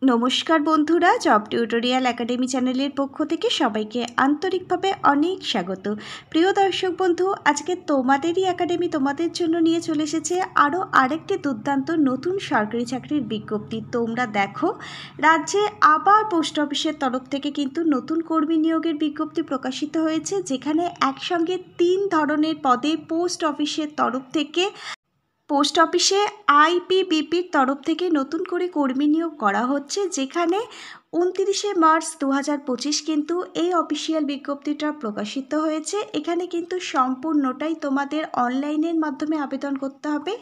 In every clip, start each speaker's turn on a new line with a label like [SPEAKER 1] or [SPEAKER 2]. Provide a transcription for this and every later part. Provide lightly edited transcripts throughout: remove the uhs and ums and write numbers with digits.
[SPEAKER 1] নমস্কার বন্ধুরা, job tutorial academy চ্যানেলের পক্ষ থেকে সবাইকে আন্তরিকভাবে অনেক স্বাগত। প্রিয় দর্শক বন্ধু, আজকে তোমাদেরই একাডেমি তোমাদের জন্য নিয়ে চলে এসেছে আরও আরেকটি দুর্দান্ত নতুন সরকারি চাকরির বিজ্ঞপ্তি। তোমরা দেখো, রাজ্যে আবার পোস্ট অফিসের তরফ থেকে কিন্তু নতুন কর্মী নিয়োগের বিজ্ঞপ্তি প্রকাশিত হয়েছে, যেখানে একসঙ্গে 3 ধরনের পদে পোস্ট অফিসের তরফ থেকে পোস্ট অফিসে আইপিবিপির তরফ থেকে নতুন করে কর্মী নিয়োগ করা হচ্ছে, যেখানে 29শে মার্চ 2025 কিন্তু এই অফিসিয়াল বিজ্ঞপ্তিটা প্রকাশিত হয়েছে। এখানে কিন্তু সম্পূর্ণটাই তোমাদের অনলাইনের মাধ্যমে আবেদন করতে হবে,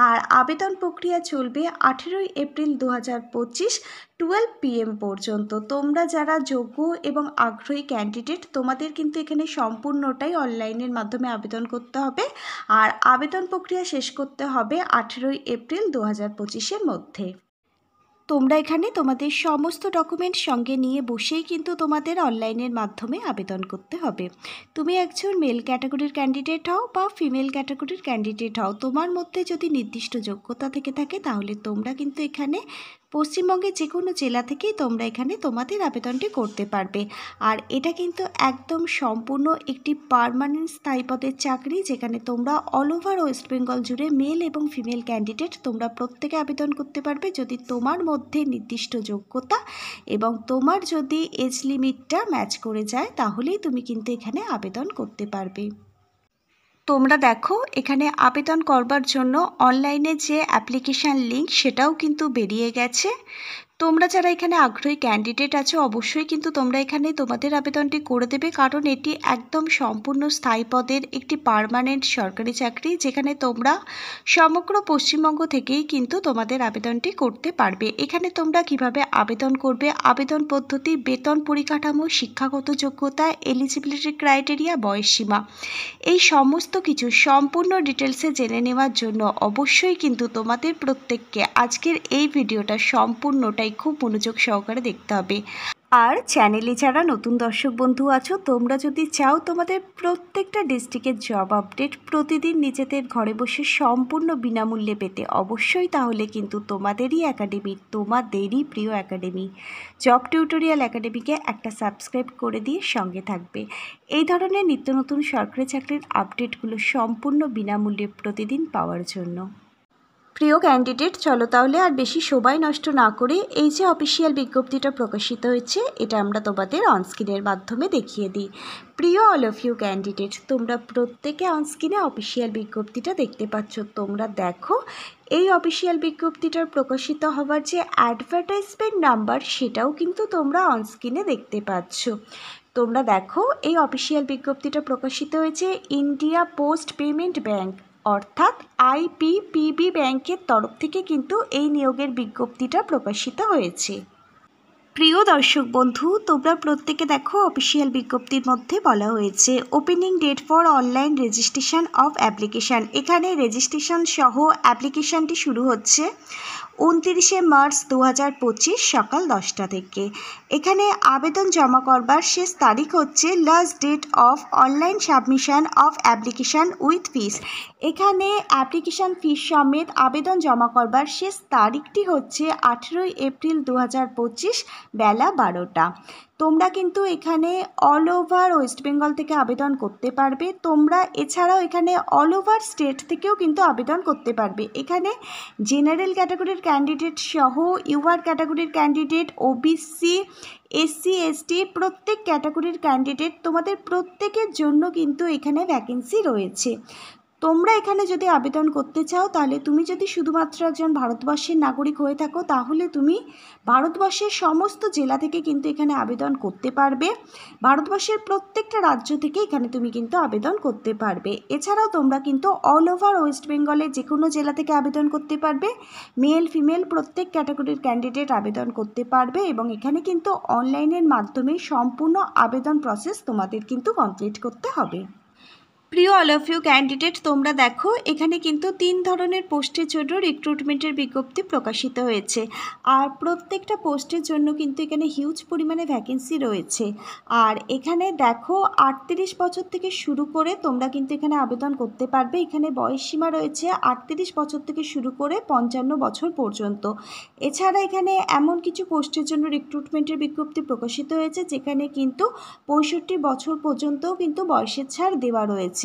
[SPEAKER 1] আর আবেদন প্রক্রিয়া চলবে 18 এপ্রিল 2025 12 PM পর্যন্ত। তোমরা যারা যোগ্য এবং আগ্রহী ক্যান্ডিডেট, তোমাদের কিন্তু এখানে সম্পূর্ণটাই অনলাইনের মাধ্যমে আবেদন করতে হবে, আর আবেদন প্রক্রিয়া শেষ করতে হবে 18 এপ্রিল 2025-এর মধ্যে। তোমরা এখানে তোমাদের সমস্ত ডকুমেন্ট সঙ্গে নিয়ে বসেই কিন্তু তোমাদের অনলাইনের মাধ্যমে আবেদন করতে হবে। তুমি একজন মেল ক্যাটাগরির ক্যান্ডিডেট হও বা ফিমেল ক্যাটাগরির ক্যান্ডিডেট হও, তোমার মধ্যে যদি নির্দিষ্ট যোগ্যতা থেকে থাকে তাহলে তোমরা কিন্তু এখানে পশ্চিমবঙ্গের যে কোনো জেলা থেকেই তোমরা এখানে তোমাদের আবেদনটি করতে পারবে। আর এটা কিন্তু একদম সম্পূর্ণ একটি পার্মানেন্ট স্থায়ী পদের চাকরি, যেখানে তোমরা অল ওভার ওয়েস্ট বেঙ্গল জুড়ে মেল এবং ফিমেল ক্যান্ডিডেট তোমরা প্রত্যেকে আবেদন করতে পারবে, যদি তোমার মধ্যে নির্দিষ্ট যোগ্যতা এবং তোমার যদি এজ লিমিটটা ম্যাচ করে যায় তাহলেই তুমি কিন্তু এখানে আবেদন করতে পারবে। তোমরা দেখো, এখানে আবেদন করবার জন্য অনলাইনে যে অ্যাপ্লিকেশান লিঙ্ক সেটাও কিন্তু বেরিয়ে গেছে। তোমরা যারা এখানে আগ্রহী ক্যান্ডিডেট আছো, অবশ্যই কিন্তু তোমরা এখানে তোমাদের আবেদনটি করে দেবে, কারণ এটি একদম সম্পূর্ণ স্থায়ী পদের একটি পার্মানেন্ট সরকারি চাকরি, যেখানে তোমরা সমগ্র পশ্চিমবঙ্গ থেকেই কিন্তু তোমাদের আবেদনটি করতে পারবে। এখানে তোমরা কিভাবে আবেদন করবে, আবেদন পদ্ধতি, বেতন পরিকাঠামো, শিক্ষাগত যোগ্যতা, এলিজিবিলিটি ক্রাইটেরিয়া, বয়সসীমা, এই সমস্ত কিছু সম্পূর্ণ ডিটেলসে জেনে নেওয়ার জন্য অবশ্যই কিন্তু তোমাদের প্রত্যেককে আজকের এই ভিডিওটা সম্পূর্ণটাই খুব মনোযোগ সহকারে দেখতে হবে। আর চ্যানেলে যারা নতুন দর্শক বন্ধু আছো, তোমরা যদি চাও তোমাদের প্রত্যেকটা ডিস্ট্রিক্টের জব আপডেট প্রতিদিন নিজেদের ঘরে বসে সম্পূর্ণ বিনামূল্যে পেতে, অবশ্যই তাহলে কিন্তু তোমাদেরই একাডেমি, তোমাদেরই প্রিয় একাডেমি জব টিউটোরিয়াল একাডেমিকে একটা সাবস্ক্রাইব করে দিয়ে সঙ্গে থাকবে। এই ধরনের নিত্য নতুন সরকারি চাকরির আপডেটগুলো সম্পূর্ণ বিনামূল্যে প্রতিদিন পাওয়ার জন্য। প্রিয় ক্যান্ডিডেট, চলো তাহলে আর বেশি সময় নষ্ট না করে এই যে অফিসিয়াল বিজ্ঞপ্তিটা প্রকাশিত হয়েছে এটা আমরা তোমাদের অনস্ক্রিনের মাধ্যমে দেখিয়ে দিই। প্রিয় অল অফ ইউ ক্যান্ডিডেট, তোমরা প্রত্যেকে অনস্ক্রিনে অফিসিয়াল বিজ্ঞপ্তিটা দেখতে পাচ্ছ। তোমরা দেখো, এই অফিসিয়াল বিজ্ঞপ্তিটার প্রকাশিত হওয়ার যে অ্যাডভার্টাইজমেন্ট নাম্বার সেটাও কিন্তু তোমরা অনস্ক্রিনে দেখতে পাচ্ছ। তোমরা দেখো, এই অফিসিয়াল বিজ্ঞপ্তিটা প্রকাশিত হয়েছে ইন্ডিয়া পোস্ট পেমেন্ট ব্যাংক অর্থাৎ আইপিপিবি ব্যাংকের তরফ থেকে কিন্তু এই নিয়োগের বিজ্ঞপ্তিটা প্রকাশিত হয়েছে। প্রিয় দর্শক বন্ধু, তোমরা প্রত্যেকে দেখো, অফিসিয়াল বিজ্ঞপ্তির মধ্যে বলা হয়েছে opening date for online registration of application. এখানে রেজিস্ট্রেশন সহ অ্যাপ্লিকেশানটি শুরু হচ্ছে 29শে মার্চ 2025 সকাল 10টা থেকে। এখানে আবেদন জমা করবার শেষ তারিখ হচ্ছে last date of online submission of application with fees. এখানে অ্যাপ্লিকেশান ফিস সমেত আবেদন জমা করবার শেষ তারিখটি হচ্ছে 18 এপ্রিল 2025 বেলা 12টা। তোমরা কিন্তু এখানে অল ওভার ওয়েস্ট বেঙ্গল থেকে আবেদন করতে পারবে। তোমরা এছাড়াও এখানে অল ওভার স্টেট থেকেও কিন্তু আবেদন করতে পারবে। এখানে জেনারেল ক্যাটাগরির ক্যান্ডিডেট সহ ইউআর ক্যাটাগরির ক্যান্ডিডেট, ওবিসি, এসসি এসটি প্রত্যেক ক্যাটাগরির ক্যান্ডিডেট, তোমাদের প্রত্যেকের জন্য কিন্তু এখানে ভ্যাকেন্সি রয়েছে। তোমরা এখানে যদি আবেদন করতে চাও, তাহলে তুমি যদি শুধুমাত্র একজন ভারতবর্ষের নাগরিক হয়ে থাকো, তাহলে তুমি ভারতবর্ষের সমস্ত জেলা থেকে কিন্তু এখানে আবেদন করতে পারবে। ভারতবর্ষের প্রত্যেকটা রাজ্য থেকে এখানে তুমি কিন্তু আবেদন করতে পারবে। এছাড়াও তোমরা কিন্তু অল ওভার ওয়েস্ট বেঙ্গলের যে কোনো জেলা থেকে আবেদন করতে পারবে। মেল ফিমেল প্রত্যেক ক্যাটাগরির ক্যান্ডিডেট আবেদন করতে পারবে, এবং এখানে কিন্তু অনলাইনের মাধ্যমে সম্পূর্ণ আবেদন প্রসেস তোমাদের কিন্তু কমপ্লিট করতে হবে। প্রিয় অল অফ ইউ ক্যান্ডিডেট, তোমরা দেখো এখানে কিন্তু 3 ধরনের পোস্টের জন্য রিক্রুটমেন্টের বিজ্ঞপ্তি প্রকাশিত হয়েছে। আর প্রত্যেকটা পোস্টের জন্য কিন্তু এখানে হিউজ পরিমাণে ভ্যাকেন্সি রয়েছে। আর এখানে দেখো 38 বছর থেকে শুরু করে তোমরা কিন্তু এখানে আবেদন করতে পারবে। এখানে বয়সসীমা রয়েছে 38 বছর থেকে শুরু করে 55 বছর পর্যন্ত। এছাড়া এখানে এমন কিছু পোস্টের জন্য রিক্রুটমেন্টের বিজ্ঞপ্তি প্রকাশিত হয়েছে যেখানে কিন্তু 65 বছর পর্যন্তও কিন্তু বয়সের ছাড় দেওয়া রয়েছে।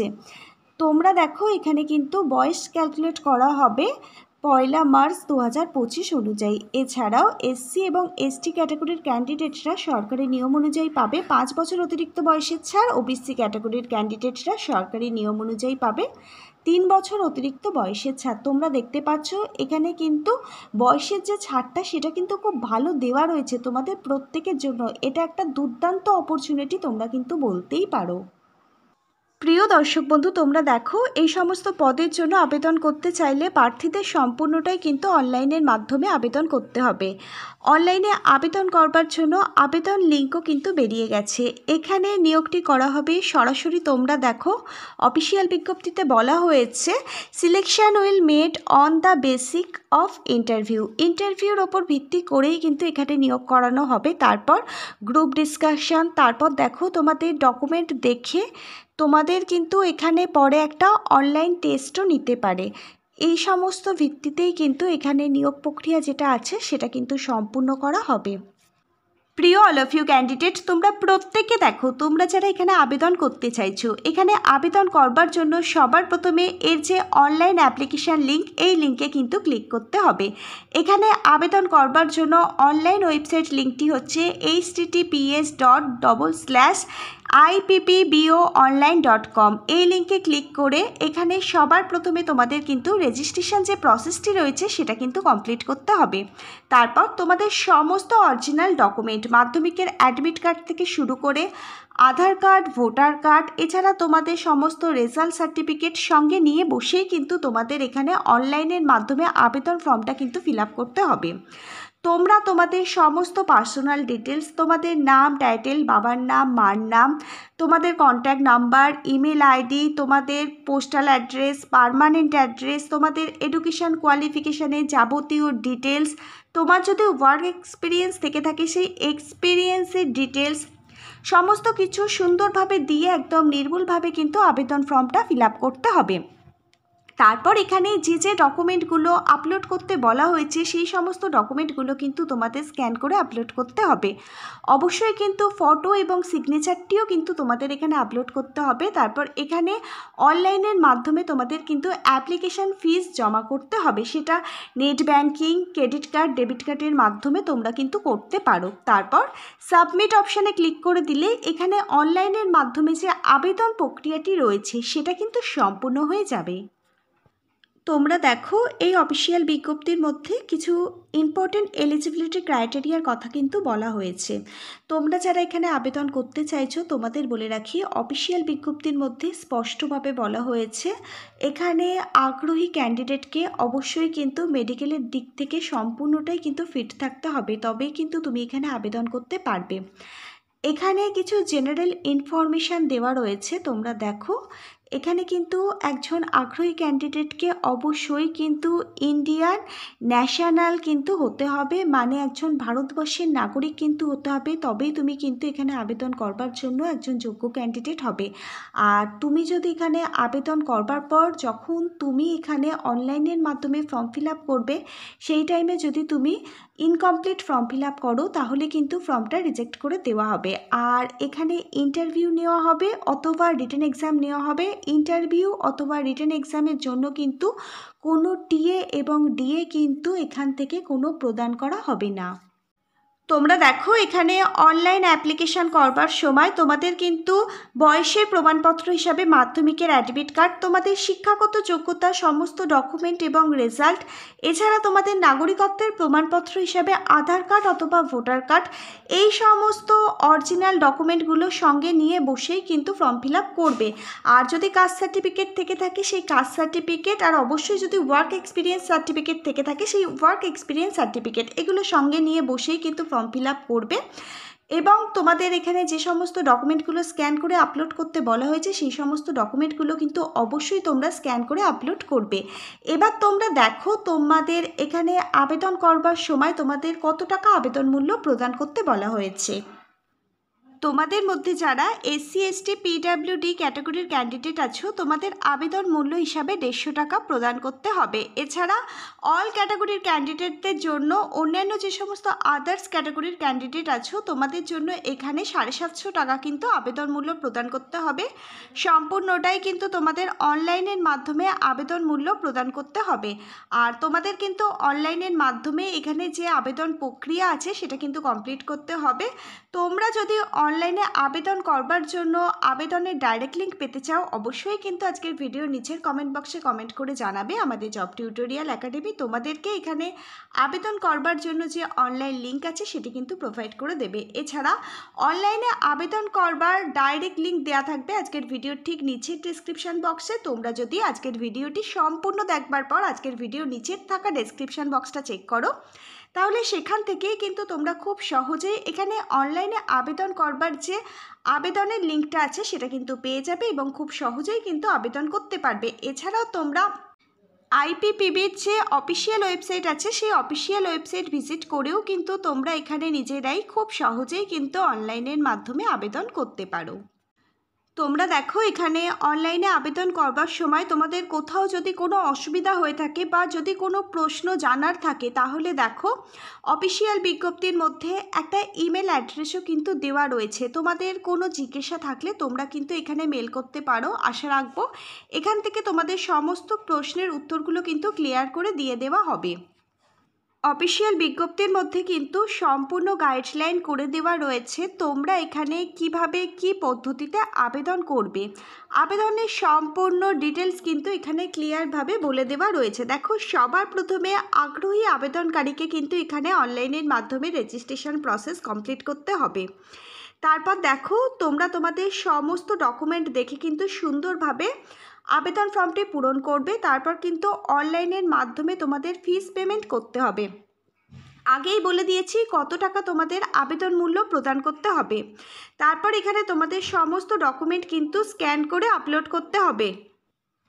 [SPEAKER 1] তোমরা দেখো এখানে কিন্তু বয়স ক্যালকুলেট করা হবে 1 মার্চ 2025 অনুযায়ী। এছাড়াও এসসি এবং এসটি ক্যাটাগরির ক্যান্ডিডেটরা সরকারি নিয়ম অনুযায়ী পাবে 5 বছর অতিরিক্ত বয়সের ছাড়। ওবিসি ক্যাটাগরির ক্যান্ডিডেটরা সরকারি নিয়ম অনুযায়ী পাবে 3 বছর অতিরিক্ত বয়সের ছাড়। তোমরা দেখতে পাচ্ছ এখানে কিন্তু বয়সের যে ছাড়টা সেটা কিন্তু খুব ভালো দেওয়া রয়েছে তোমাদের প্রত্যেকের জন্য। এটা একটা দুর্দান্ত অপরচুনিটি তোমরা কিন্তু বলতেই পারো। প্রিয় দর্শক বন্ধু, তোমরা দেখো এই সমস্ত পদের জন্য আবেদন করতে চাইলে প্রার্থীদের সম্পূর্ণটাই কিন্তু অনলাইনের মাধ্যমে আবেদন করতে হবে। অনলাইনে আবেদন করবার জন্য আবেদন লিঙ্কও কিন্তু বেরিয়ে গেছে। এখানে নিয়োগটি করা হবে সরাসরি। তোমরা দেখো অফিসিয়াল বিজ্ঞপ্তিতে বলা হয়েছে selection will made on the basic of ইন্টারভিউর ওপর ভিত্তি করেই কিন্তু এখানে নিয়োগ করানো হবে। তারপর গ্রুপ ডিসকাশন, তারপর দেখো তোমাদের ডকুমেন্ট দেখে তোমাদের কিন্তু এখানে পরে একটা অনলাইন টেস্টও নিতে পারে। এই সমস্ত ভিত্তিতেই কিন্তু এখানে নিয়োগ প্রক্রিয়া যেটা আছে সেটা কিন্তু সম্পূর্ণ করা হবে। প্রিয় অল অফ ইউ ক্যান্ডিডেট, তোমরা প্রত্যেকে দেখো তোমরা যারা এখানে আবেদন করতে চাইছো, এখানে আবেদন করবার জন্য সবার প্রথমে এর যে অনলাইন অ্যাপ্লিকেশান লিঙ্ক, এই লিঙ্কে কিন্তু ক্লিক করতে হবে। এখানে আবেদন করবার জন্য অনলাইন ওয়েবসাইট লিঙ্কটি হচ্ছে https://ippboonline.com। এই লিঙ্কে ক্লিক করে এখানে সবার প্রথমে তোমাদের কিন্তু রেজিস্ট্রেশন যে প্রসেসটি রয়েছে সেটা কিন্তু কমপ্লিট করতে হবে। তারপর তোমাদের সমস্ত অরিজিনাল ডকুমেন্ট, মাধ্যমিকের অ্যাডমিট কার্ড থেকে শুরু করে আধার কার্ড, ভোটার কার্ড, এছাড়া তোমাদের সমস্ত রেজাল্ট সার্টিফিকেট সঙ্গে নিয়ে বসেই কিন্তু তোমাদের এখানে অনলাইনের মাধ্যমে আবেদন ফর্মটা কিন্তু ফিল আপ করতে হবে। তোমরা তোমাদের সমস্ত পার্সোনাল ডিটেলস, তোমাদের নাম, টাইটেল, বাবার নাম, মার নাম, তোমাদের কন্ট্যাক্ট নাম্বার, ইমেল আইডি, তোমাদের পোস্টাল অ্যাড্রেস, পার্মানেন্ট অ্যাড্রেস, তোমাদের এডুকেশান কোয়ালিফিকেশানের যাবতীয় ডিটেলস, তোমার যদি ওয়ার্ক এক্সপিরিয়েন্স থেকে থাকে সেই এক্সপিরিয়েন্সের ডিটেলস সমস্ত কিছু সুন্দরভাবে দিয়ে একদম নির্ভুলভাবে কিন্তু আবেদন ফর্মটা ফিল আপ করতে হবে। তারপর এখানে যে যে ডকুমেন্টগুলো আপলোড করতে বলা হয়েছে সেই সমস্ত ডকুমেন্টগুলো কিন্তু তোমাদের স্ক্যান করে আপলোড করতে হবে। অবশ্যই কিন্তু ফটো এবং সিগনেচারটিও কিন্তু তোমাদের এখানে আপলোড করতে হবে। তারপর এখানে অনলাইনের মাধ্যমে তোমাদের কিন্তু অ্যাপ্লিকেশান ফিস জমা করতে হবে। সেটা net banking, credit card, debit কার্ডের মাধ্যমে তোমরা কিন্তু করতে পারো। তারপর সাবমিট অপশানে ক্লিক করে দিলে এখানে অনলাইনের মাধ্যমে যে আবেদন প্রক্রিয়াটি রয়েছে সেটা কিন্তু সম্পূর্ণ হয়ে যাবে। তোমরা দেখো এই অফিসিয়াল বিজ্ঞপ্তির মধ্যে কিছু ইম্পর্টেন্ট এলিজিবিলিটি ক্রাইটেরিয়ার কথা কিন্তু বলা হয়েছে। তোমরা যারা এখানে আবেদন করতে চাইছো তোমাদের বলে রাখি অফিসিয়াল বিজ্ঞপ্তির মধ্যে স্পষ্টভাবে বলা হয়েছে এখানে আগ্রহী ক্যান্ডিডেটকে অবশ্যই কিন্তু মেডিকেলের দিক থেকে সম্পূর্ণটাই কিন্তু ফিট থাকতে হবে, তবেই কিন্তু তুমি এখানে আবেদন করতে পারবে। এখানে কিছু জেনারেল ইনফরমেশান দেওয়া রয়েছে। তোমরা দেখো এখানে কিন্তু একজন আগ্রহী ক্যান্ডিডেটকে অবশ্যই কিন্তু ইন্ডিয়ান ন্যাশনাল কিন্তু হতে হবে, মানে একজন ভারতবর্ষের নাগরিক কিন্তু হতে হবে, তবেই তুমি কিন্তু এখানে আবেদন করবার জন্য একজন যোগ্য ক্যান্ডিডেট হবে। আর তুমি যদি এখানে আবেদন করবার পর যখন তুমি এখানে অনলাইনের মাধ্যমে ফর্ম ফিল আপ করবে সেই টাইমে যদি তুমি ইনকমপ্লিট ফর্ম ফিল আপ করো তাহলে কিন্তু ফর্মটা রিজেক্ট করে দেওয়া হবে। আর এখানে ইন্টারভিউ নেওয়া হবে অথবা রিটেন এক্সাম নেওয়া হবে। ইন্টারভিউ অথবা রিটেন এক্সামের জন্য কিন্তু কোনো টিএ এবং ডিএ কিন্তু এখান থেকে কোনো প্রদান করা হবে না। তোমরা দেখো এখানে অনলাইন অ্যাপ্লিকেশান করবার সময় তোমাদের কিন্তু বয়সের প্রমাণপত্র হিসাবে মাধ্যমিকের অ্যাডমিট কার্ড, তোমাদের শিক্ষাগত যোগ্যতা সমস্ত ডকুমেন্ট এবং রেজাল্ট, এছাড়া তোমাদের নাগরিকত্বের প্রমাণপত্র হিসাবে আধার কার্ড অথবা ভোটার কার্ড, এই সমস্ত অরিজিনাল ডকুমেন্টগুলো সঙ্গে নিয়ে বসেই কিন্তু ফর্ম ফিল আপ করবে। আর যদি কাস্ট সার্টিফিকেট থেকে থাকে সেই কাস্ট সার্টিফিকেট, আর অবশ্যই যদি ওয়ার্ক এক্সপিরিয়েন্স সার্টিফিকেট থেকে থাকে সেই ওয়ার্ক এক্সপিরিয়েন্স সার্টিফিকেট, এগুলো সঙ্গে নিয়ে বসেই কিন্তু ফর্ম ফিল আপ করবে। এবং তোমাদের এখানে যে সমস্ত ডকুমেন্টগুলো স্ক্যান করে আপলোড করতে বলা হয়েছে সেই সমস্ত ডকুমেন্টগুলো কিন্তু অবশ্যই তোমরা স্ক্যান করে আপলোড করবে। এবার তোমরা দেখো তোমাদের এখানে আবেদন করবার সময় তোমাদের কত টাকা আবেদন মূল্য প্রদান করতে বলা হয়েছে। তোমাদের মধ্যে যারা SC ST PWD ক্যাটাগরির ক্যান্ডিডেট আছো তোমাদের আবেদন মূল্য হিসাবে 150 টাকা প্রদান করতে হবে। এছাড়া অল ক্যাটাগরির ক্যান্ডিডেটদের জন্য অন্যান্য যে সমস্ত আদার্স ক্যাটাগরির ক্যান্ডিডেট আছো তোমাদের জন্য এখানে 750 টাকা কিন্তু আবেদন মূল্য প্রদান করতে হবে। সম্পূর্ণটাই কিন্তু তোমাদের অনলাইনের মাধ্যমে আবেদন মূল্য প্রদান করতে হবে। আর তোমাদের কিন্তু অনলাইনের মাধ্যমে এখানে যে আবেদন প্রক্রিয়া আছে সেটা কিন্তু কমপ্লিট করতে হবে। তোমরা যদি অনলাইনে আবেদন করবার জন্য আবেদনের ডাইরেক্ট লিঙ্ক পেতে চাও অবশ্যই কিন্তু আজকের ভিডিওর নিচের কমেন্ট বক্সে কমেন্ট করে জানাবে। আমাদের জব টিউটোরিয়াল একাডেমি তোমাদেরকে এখানে আবেদন করবার জন্য যে অনলাইন লিঙ্ক আছে সেটি কিন্তু প্রোভাইড করে দেবে। এছাড়া অনলাইনে আবেদন করবার ডাইরেক্ট লিঙ্ক দেওয়া থাকবে আজকের ভিডিওর ঠিক নিচের ডেসক্রিপশন বক্সে। তোমরা যদি আজকের ভিডিওটি সম্পূর্ণ দেখবার পর আজকের ভিডিওর নিচের থাকা ডেসক্রিপশন বক্সটা চেক করো তাহলে সেখান থেকেই কিন্তু তোমরা খুব সহজেই এখানে অনলাইনে আবেদন করবার যে আবেদনের লিঙ্কটা আছে সেটা কিন্তু পেয়ে যাবে এবং খুব সহজেই কিন্তু আবেদন করতে পারবে। এছাড়াও তোমরা IPPBর যে অফিসিয়াল ওয়েবসাইট আছে সেই অফিসিয়াল ওয়েবসাইট ভিজিট করেও কিন্তু তোমরা এখানে নিজেরাই খুব সহজেই কিন্তু অনলাইনের মাধ্যমে আবেদন করতে পারো। তোমরা দেখো এখানে অনলাইনে আবেদন করবার সময় তোমাদের কোথাও যদি কোনো অসুবিধা হয়ে থাকে বা যদি কোনো প্রশ্ন জানার থাকে তাহলে দেখো অফিসিয়াল বিজ্ঞপ্তির মধ্যে একটা ইমেল অ্যাড্রেসও কিন্তু দেওয়া রয়েছে। তোমাদের কোনো জিজ্ঞাসা থাকলে তোমরা কিন্তু এখানে মেল করতে পারো। আশা রাখবো এখান থেকে তোমাদের সমস্ত প্রশ্নের উত্তরগুলো কিন্তু ক্লিয়ার করে দিয়ে দেওয়া হবে। অফিসিয়াল বিজ্ঞপ্তির মধ্যে কিন্তু সম্পূর্ণ গাইডলাইন করে দেওয়া রয়েছে তোমরা এখানে কিভাবে কি পদ্ধতিতে আবেদন করবে। আবেদনের সম্পূর্ণ ডিটেলস কিন্তু এখানে ক্লিয়ারভাবে বলে দেওয়া রয়েছে। দেখো সবার প্রথমে আগ্রহী আবেদনকারীকে কিন্তু এখানে অনলাইনের মাধ্যমে রেজিস্ট্রেশন প্রসেস কমপ্লিট করতে হবে। তারপর দেখো তোমরা তোমাদের সমস্ত ডকুমেন্ট দেখে কিন্তু সুন্দরভাবে আবেদন ফর্মটি পূরণ করবে। তারপর কিন্তু অনলাইনের মাধ্যমে তোমাদের ফিস পেমেন্ট করতে হবে। আগেই বলে দিয়েছি কত টাকা তোমাদের আবেদন মূল্য প্রদান করতে হবে। তারপর এখানে তোমাদের সমস্ত ডকুমেন্ট কিন্তু স্ক্যান করে আপলোড করতে হবে।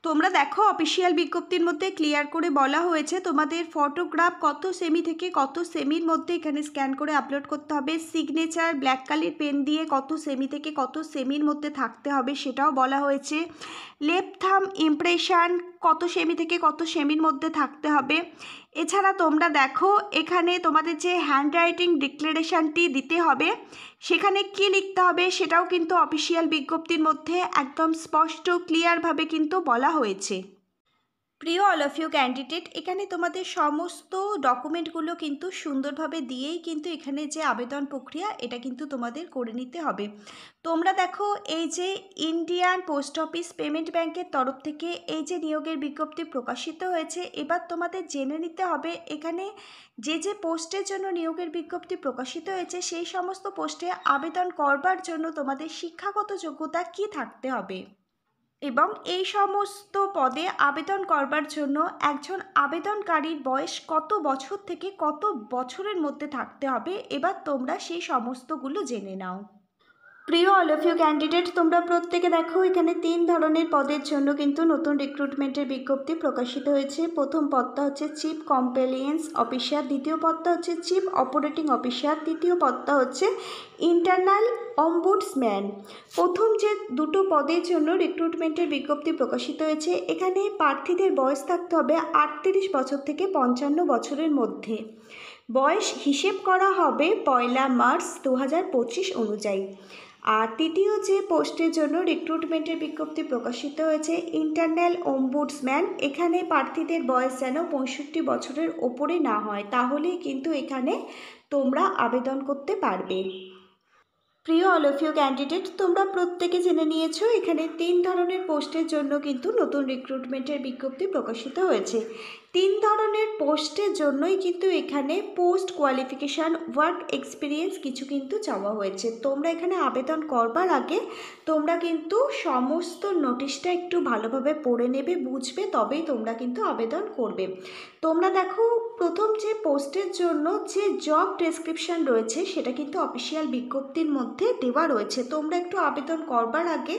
[SPEAKER 1] তোমরা দেখো অফিসিয়াল বিজ্ঞপ্তির মধ্যে ক্লিয়ার করে বলা হয়েছে তোমাদের ফটোগ্রাফ কত সেমি থেকে কত সেমির মধ্যে এখানে স্ক্যান করে আপলোড করতে হবে। সিগনেচার ব্ল্যাক কালার পেন দিয়ে কত সেমি থেকে কত সেমির মধ্যে থাকতে হবে সেটাও বলা হয়েছে। লেফট থাম ইমপ্রেশন কত সেমি থেকে কত সেমির মধ্যে থাকতে হবে। এছাড়া তোমরা দেখো এখানে তোমাদের যে হ্যান্ডরাইটিং ডিক্লারেশনটি দিতে হবে সেখানে কি লিখতে হবে সেটাও কিন্তু অফিসিয়াল বিজ্ঞপ্তির মধ্যে একদম স্পষ্ট ক্লিয়ারভাবে কিন্তু বলা হয়েছে। প্রিয় অল অফ ইউ ক্যান্ডিডেট এখানে তোমাদের সমস্ত ডকুমেন্টগুলো কিন্তু সুন্দরভাবে দিয়েই কিন্তু এখানে যে আবেদন প্রক্রিয়া এটা কিন্তু তোমাদের করে নিতে হবে। তোমরা দেখো এই যে ইন্ডিয়ান পোস্ট অফিস পেমেন্ট ব্যাংকের তরফ থেকে এই যে নিয়োগের বিজ্ঞপ্তি প্রকাশিত হয়েছে এবার তোমাদের জেনে নিতে হবে এখানে যে যে পোস্টের জন্য নিয়োগের বিজ্ঞপ্তি প্রকাশিত হয়েছে সেই সমস্ত পোস্টে আবেদন করবার জন্য তোমাদের শিক্ষাগত যোগ্যতা কি থাকতে হবে এবং এই সমস্ত পদে আবেদন করবার জন্য একজন আবেদনকারীর বয়স কত বছর থেকে কত বছরের মধ্যে থাকতে হবে। এবার তোমরা সেই সমস্তগুলো জেনে নাও। প্রিয় অল অফ ইউ ক্যান্ডিডেট তোমরা প্রত্যেকে দেখো এখানে 3 ধরনের পদের জন্য কিন্তু নতুন রিক্রুটমেন্টের বিজ্ঞপ্তি প্রকাশিত হয়েছে। প্রথম পদটা হচ্ছে চিফ কমপ্লায়েন্স অফিসার, দ্বিতীয় পদটা হচ্ছে চিফ অপারেটিং অফিসার, তৃতীয় পদটা হচ্ছে ইন্টারনাল অম্বুডসম্যান। প্রথম যে দুটো পদের জন্য রিক্রুটমেন্টের বিজ্ঞপ্তি প্রকাশিত হয়েছে এখানে প্রার্থীদের বয়স থাকতে হবে 38 বছর থেকে 55 বছরের মধ্যে। বয়স হিসেব করা হবে 1 মার্চ 2025 অনুযায়ী। আর তৃতীয় যে পোস্টের জন্য রিক্রুটমেন্টের বিজ্ঞপ্তি প্রকাশিত হয়েছে ইন্টারনাল অম্বুডসম্যান এখানে প্রার্থীদের বয়স যেন 65 বছরের ওপরে না হয় তাহলেই কিন্তু এখানে তোমরা আবেদন করতে পারবে। প্রিয় অল অফ ইউ ক্যান্ডিডেট তোমরা প্রত্যেকে জেনে নিয়েছো এখানে 3 ধরনের পোস্টের জন্য কিন্তু নতুন রিক্রুটমেন্টের বিজ্ঞপ্তি প্রকাশিত হয়েছে। তিন ধরনের পোস্টের জন্যই কিন্তু এখানে পোস্ট কোয়ালিফিকেশান ওয়ার্ক এক্সপিরিয়েন্স কিছু কিন্তু চাওয়া হয়েছে। তোমরা এখানে আবেদন করবার আগে তোমরা কিন্তু সমস্ত নোটিশটা একটু ভালোভাবে পড়ে নেবে, বুঝবে, তবেই তোমরা কিন্তু আবেদন করবে। তোমরা দেখো, প্রথম যে পোস্টের জন্য যে জব ডেসক্রিপশান রয়েছে সেটা কিন্তু অফিসিয়াল বিজ্ঞপ্তির মধ্যে দেওয়া রয়েছে। তোমরা একটু আবেদন করবার আগে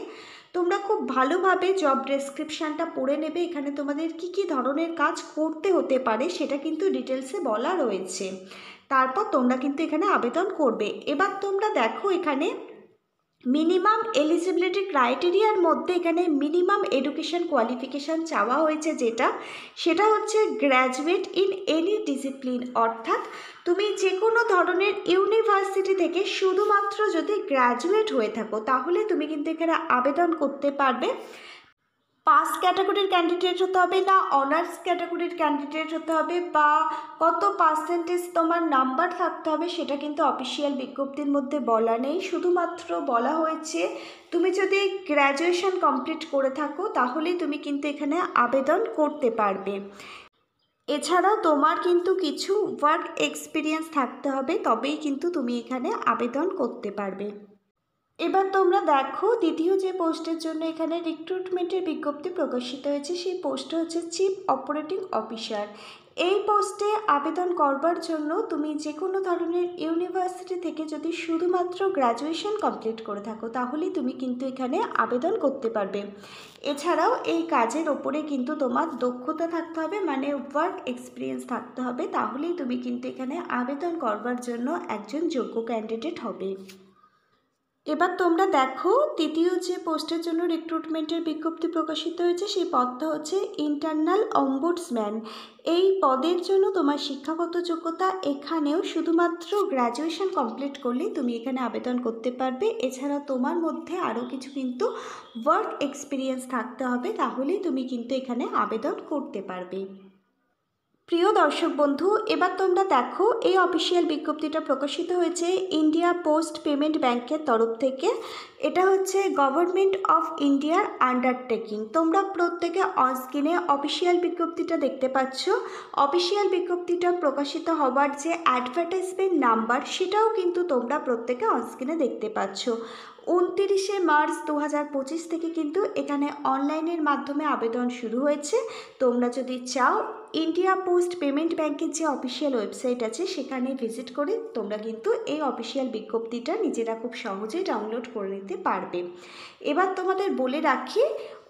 [SPEAKER 1] তোমরা খুব ভালোভাবে জব ডেসক্রিপশানটা পড়ে নেবে। এখানে তোমাদের কি কি ধরনের কাজ করতে হতে পারে সেটা কিন্তু ডিটেলসে বলা রয়েছে। তারপর তোমরা কিন্তু এখানে আবেদন করবে। এবার তোমরা দেখো, এখানে মিনিমাম এলিজিবিলিটি ক্রাইটেরিয়ার মধ্যে এখানে মিনিমাম এডুকেশন কোয়ালিফিকেশান চাওয়া হয়েছে, সেটা হচ্ছে গ্র্যাজুয়েট ইন এনি ডিসিপ্লিন। অর্থাৎ তুমি যে কোনো ধরনের ইউনিভার্সিটি থেকে শুধুমাত্র যদি গ্র্যাজুয়েট হয়ে থাকো তাহলে তুমি কিন্তু এখানে আবেদন করতে পারবে। পাস ক্যাটাগরির ক্যান্ডিডেট হতে হবে না অনার্স ক্যাটাগরির ক্যান্ডিডেট হতে হবে বা কত পার্সেন্টেজ তোমার নাম্বার থাকতে হবে সেটা কিন্তু অফিসিয়াল বিজ্ঞপ্তির মধ্যে বলা নেই। শুধুমাত্র বলা হয়েছে তুমি যদি গ্র্যাজুয়েশন কমপ্লিট করে থাকো তাহলেই তুমি কিন্তু এখানে আবেদন করতে পারবে। এছাড়াও তোমার কিন্তু কিছু ওয়ার্ক এক্সপিরিয়েন্স থাকতে হবে, তবেই কিন্তু তুমি এখানে আবেদন করতে পারবে। এবার তোমরা দেখো, দ্বিতীয় যে পোস্টের জন্য এখানে রিক্রুটমেন্টের বিজ্ঞপ্তি প্রকাশিত হয়েছে সেই পোস্টটা হচ্ছে চিফ অপারেটিং অফিসার। এই পোস্টে আবেদন করবার জন্য তুমি যে কোনো ধরনের ইউনিভার্সিটি থেকে যদি শুধুমাত্র গ্র্যাজুয়েশন কমপ্লিট করে থাকো তাহলেই তুমি কিন্তু এখানে আবেদন করতে পারবে। এছাড়াও এই কাজের ওপরে কিন্তু তোমার দক্ষতা থাকতে হবে, মানে ওয়ার্ক এক্সপিরিয়েন্স থাকতে হবে, তাহলেই তুমি কিন্তু এখানে আবেদন করবার জন্য একজন যোগ্য ক্যান্ডিডেট হবে। এবার তোমরা দেখো, তৃতীয় যে পোস্টের জন্য রিক্রুটমেন্টের বিজ্ঞপ্তি প্রকাশিত হয়েছে সেই পদটা হচ্ছে ইন্টারনাল অম্বুডসম্যান। এই পদের জন্য তোমার শিক্ষাগত যোগ্যতা এখানেও শুধুমাত্র গ্র্যাজুয়েশন কমপ্লিট করলেই তুমি এখানে আবেদন করতে পারবে। এছাড়া তোমার মধ্যে আরও কিছু কিন্তু ওয়ার্ক এক্সপিরিয়েন্স থাকতে হবে, তাহলেই তুমি কিন্তু এখানে আবেদন করতে পারবে। প্রিয় দর্শক বন্ধু, এবার তোমরা দেখো, এই অফিসিয়াল বিজ্ঞপ্তিটা প্রকাশিত হয়েছে ইন্ডিয়া পোস্ট পেমেন্ট ব্যাংকের তরফ থেকে। এটা হচ্ছে গভর্নমেন্ট অফ ইন্ডিয়ার আন্ডারটেকিং। তোমরা প্রত্যেকে অনস্ক্রিনে অফিসিয়াল বিজ্ঞপ্তিটা দেখতে পাচ্ছ। অফিসিয়াল বিজ্ঞপ্তিটা প্রকাশিত হবার যে অ্যাডভার্টাইজমেন্ট নাম্বার সেটাও কিন্তু তোমরা প্রত্যেকে অনস্ক্রিনে দেখতে পাচ্ছ। 29শে মার্চ 2025 থেকে কিন্তু এখানে অনলাইনের মাধ্যমে আবেদন শুরু হয়েছে। তোমরা যদি চাও ইন্ডিয়া পোস্ট পেমেন্ট ব্যাংকের যে অফিসিয়াল ওয়েবসাইট আছে সেখানে ভিজিট করে তোমরা কিন্তু এই অফিসিয়াল বিজ্ঞপ্তিটা নিজেরা খুব সহজেই ডাউনলোড করে নিতে পারবে। এবার তোমাদের বলে রাখি,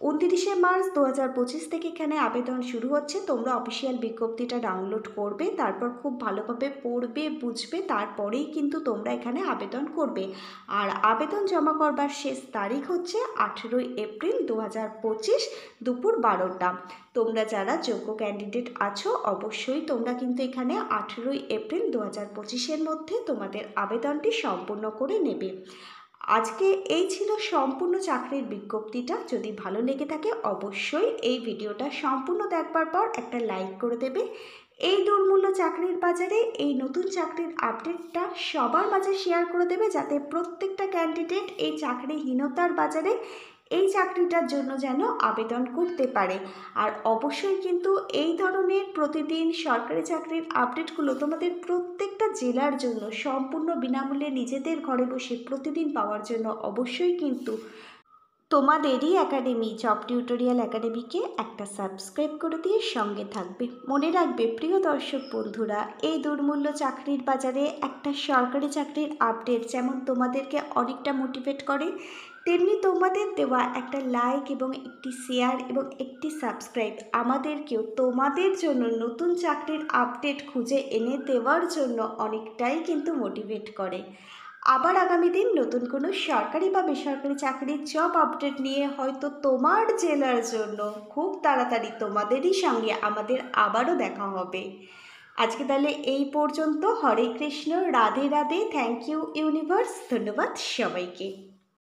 [SPEAKER 1] 29শে মার্চ 2025 থেকে এখানে আবেদন শুরু হচ্ছে। তোমরা অফিসিয়াল বিজ্ঞপ্তিটা ডাউনলোড করবে, তারপর খুব ভালোভাবে পড়বে, বুঝবে, তারপরেই কিন্তু তোমরা এখানে আবেদন করবে। আর আবেদন জমা করবার শেষ তারিখ হচ্ছে 18 এপ্রিল 2025 দুপুর 12টা। তোমরা যারা যোগ্য ক্যান্ডিডেট আছো অবশ্যই তোমরা কিন্তু এখানে 18 এপ্রিল 2025-এর মধ্যে তোমাদের আবেদনটি সম্পূর্ণ করে নেবে। আজকে এই ছিল সম্পূর্ণ চাকরির বিজ্ঞপ্তিটা। যদি ভালো লেগে থাকে অবশ্যই এই ভিডিওটা সম্পূর্ণ দেখবার পর একটা লাইক করে দেবে। এই দুর্মূল্য চাকরির বাজারে এই নতুন চাকরির আপডেটটা সবার মাঝে শেয়ার করে দেবে, যাতে প্রত্যেকটা ক্যান্ডিডেট এই চাকরিহীনতার বাজারে এই চাকরিটার জন্য যেন আবেদন করতে পারে। আর অবশ্যই কিন্তু এই ধরনের প্রতিদিন সরকারি চাকরির আপডেটগুলো তোমাদের প্রত্যেকটা জেলার জন্য সম্পূর্ণ বিনামূল্যে নিজেদের ঘরে বসে প্রতিদিন পাওয়ার জন্য অবশ্যই কিন্তু তোমাদেরই একাডেমি জব টিউটোরিয়াল একাডেমিকে একটা সাবস্ক্রাইব করে দিয়ে সঙ্গে থাকবে। মনে রাখবে প্রিয় দর্শক বন্ধুরা, এই দুর্মূল্য চাকরির বাজারে একটা সরকারি চাকরির আপডেট যেমন তোমাদেরকে অনেকটা মোটিভেট করে, তেমনি তোমাদের দেওয়া একটা লাইক এবং একটি শেয়ার এবং একটি সাবস্ক্রাইব আমাদেরকেও তোমাদের জন্য নতুন চাকরির আপডেট খুঁজে এনে দেওয়ার জন্য অনেকটাই কিন্তু মোটিভেট করে। আবার আগামী দিন নতুন কোনো সরকারি বা বেসরকারি চাকরির জব আপডেট নিয়ে হয়তো তোমার জেলার জন্য খুব তাড়াতাড়ি তোমাদেরই সঙ্গে আমাদের আবারও দেখা হবে। আজকে তাহলে এই পর্যন্ত। Hare Krishna, Radhe Radhe, thank you universe, ধন্যবাদ সবাইকে।